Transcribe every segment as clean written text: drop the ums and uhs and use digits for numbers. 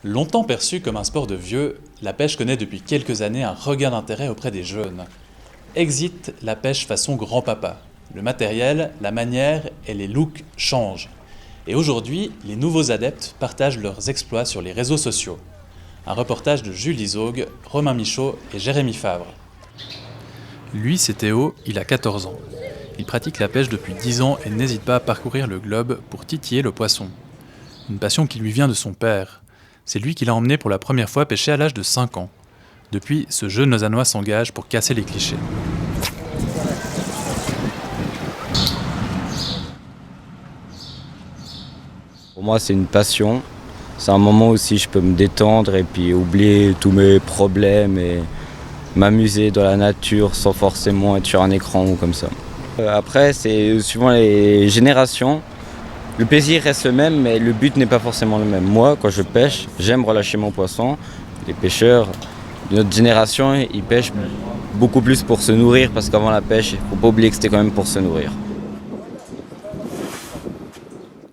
Longtemps perçue comme un sport de vieux, la pêche connaît depuis quelques années un regain d'intérêt auprès des jeunes. Exit la pêche façon grand-papa. Le matériel, la manière et les looks changent. Et aujourd'hui, les nouveaux adeptes partagent leurs exploits sur les réseaux sociaux. Un reportage de Jules Izogue, Romain Michaud et Jérémy Favre. Lui, c'est Théo, il a 14 ans. Il pratique la pêche depuis 10 ans et n'hésite pas à parcourir le globe pour titiller le poisson. Une passion qui lui vient de son père. C'est lui qui l'a emmené pour la première fois pêcher à l'âge de 5 ans. Depuis, ce jeune Lausannois s'engage pour casser les clichés. Pour moi, c'est une passion. C'est un moment aussi je peux me détendre et puis oublier tous mes problèmes et m'amuser dans la nature sans forcément être sur un écran ou comme ça. Après, c'est suivant les générations. Le plaisir reste le même, mais le but n'est pas forcément le même. Moi, quand je pêche, j'aime relâcher mon poisson. Les pêcheurs de notre génération, ils pêchent beaucoup plus pour se nourrir, parce qu'avant la pêche, il ne faut pas oublier que c'était quand même pour se nourrir.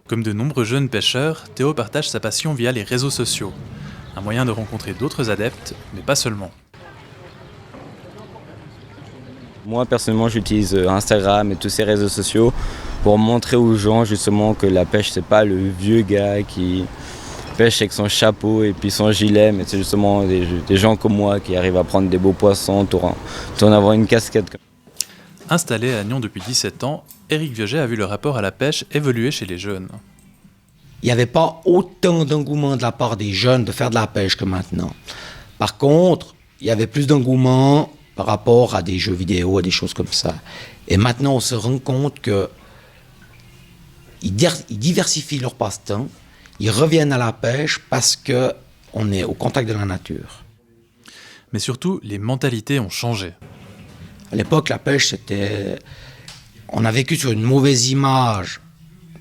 Comme de nombreux jeunes pêcheurs, Théo partage sa passion via les réseaux sociaux. Un moyen de rencontrer d'autres adeptes, mais pas seulement. Moi, personnellement, j'utilise Instagram et tous ces réseaux sociaux pour montrer aux gens justement que la pêche, c'est pas le vieux gars qui pêche avec son chapeau et puis son gilet, mais c'est justement des gens comme moi qui arrivent à prendre des beaux poissons, tout en avoir une casquette. Installé à Nyon depuis 17 ans, Éric Vioget a vu le rapport à la pêche évoluer chez les jeunes. Il n'y avait pas autant d'engouement de la part des jeunes de faire de la pêche que maintenant. Par contre, il y avait plus d'engouement par rapport à des jeux vidéo, à des choses comme ça. Et maintenant, on se rend compte qu'ils diversifient leur passe-temps, ils reviennent à la pêche parce qu'on est au contact de la nature. Mais surtout, les mentalités ont changé. À l'époque, la pêche, c'était... On a vécu sur une mauvaise image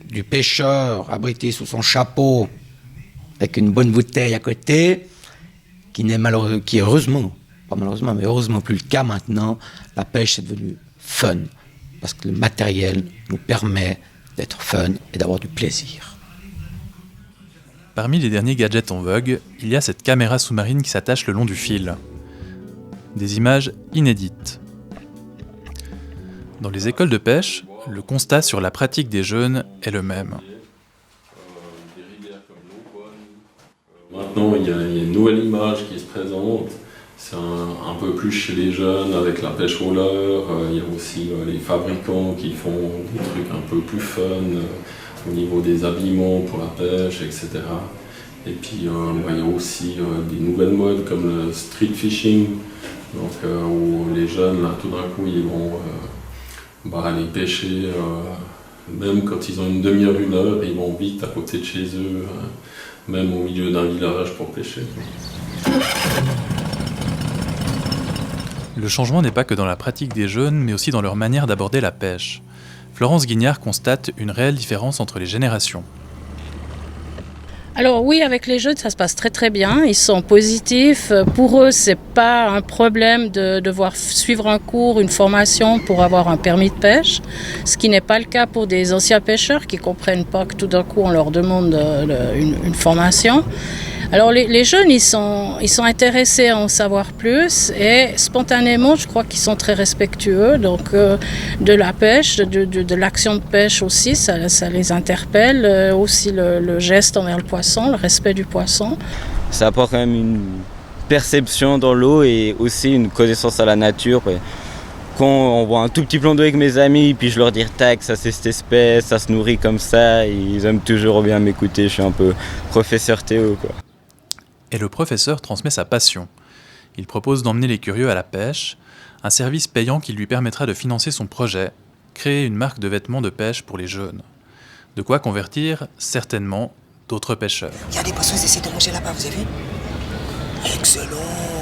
du pêcheur abrité sous son chapeau avec une bonne bouteille à côté, qui est heureusement, pas malheureusement, mais heureusement plus le cas maintenant. La pêche, c'est devenu fun, parce que le matériel nous permet d'être fun et d'avoir du plaisir. Parmi les derniers gadgets en vogue, il y a cette caméra sous-marine qui s'attache le long du fil. Des images inédites. Dans les écoles de pêche, le constat sur la pratique des jeunes est le même. Maintenant, il y a une nouvelle image qui se présente. C'est un peu plus chez les jeunes avec la pêche au leurre. Il y a aussi les fabricants qui font des trucs un peu plus fun au niveau des habillements pour la pêche, etc. Et puis il y a aussi des nouvelles modes comme le street fishing, donc, où les jeunes, là, tout d'un coup, ils vont aller pêcher, même quand ils ont une demi-heure, une heure, ils vont vite à côté de chez eux, même au milieu d'un village pour pêcher. Le changement n'est pas que dans la pratique des jeunes, mais aussi dans leur manière d'aborder la pêche. Florence Guignard constate une réelle différence entre les générations. Alors oui, avec les jeunes, ça se passe très très bien. Ils sont positifs. Pour eux, c'est pas un problème de devoir suivre un cours, une formation pour avoir un permis de pêche. Ce qui n'est pas le cas pour des anciens pêcheurs qui comprennent pas que tout d'un coup on leur demande une formation. Alors les jeunes, ils sont intéressés à en savoir plus et spontanément, je crois qu'ils sont très respectueux. Donc de la pêche, de l'action de pêche aussi, ça les interpelle. Aussi le geste envers le poisson, le respect du poisson. Ça apporte quand même une perception dans l'eau et aussi une connaissance à la nature. Quand on voit un tout petit plan d'eau avec mes amis, puis je leur dis tac, ça c'est cette espèce, ça se nourrit comme ça, ils aiment toujours bien m'écouter. Je suis un peu professeur Théo, quoi. Et le professeur transmet sa passion. Il propose d'emmener les curieux à la pêche, un service payant qui lui permettra de financer son projet, créer une marque de vêtements de pêche pour les jeunes. De quoi convertir, certainement, d'autres pêcheurs. Il y a des poissons, ils essaient de manger là-bas, vous avez vu? Excellent!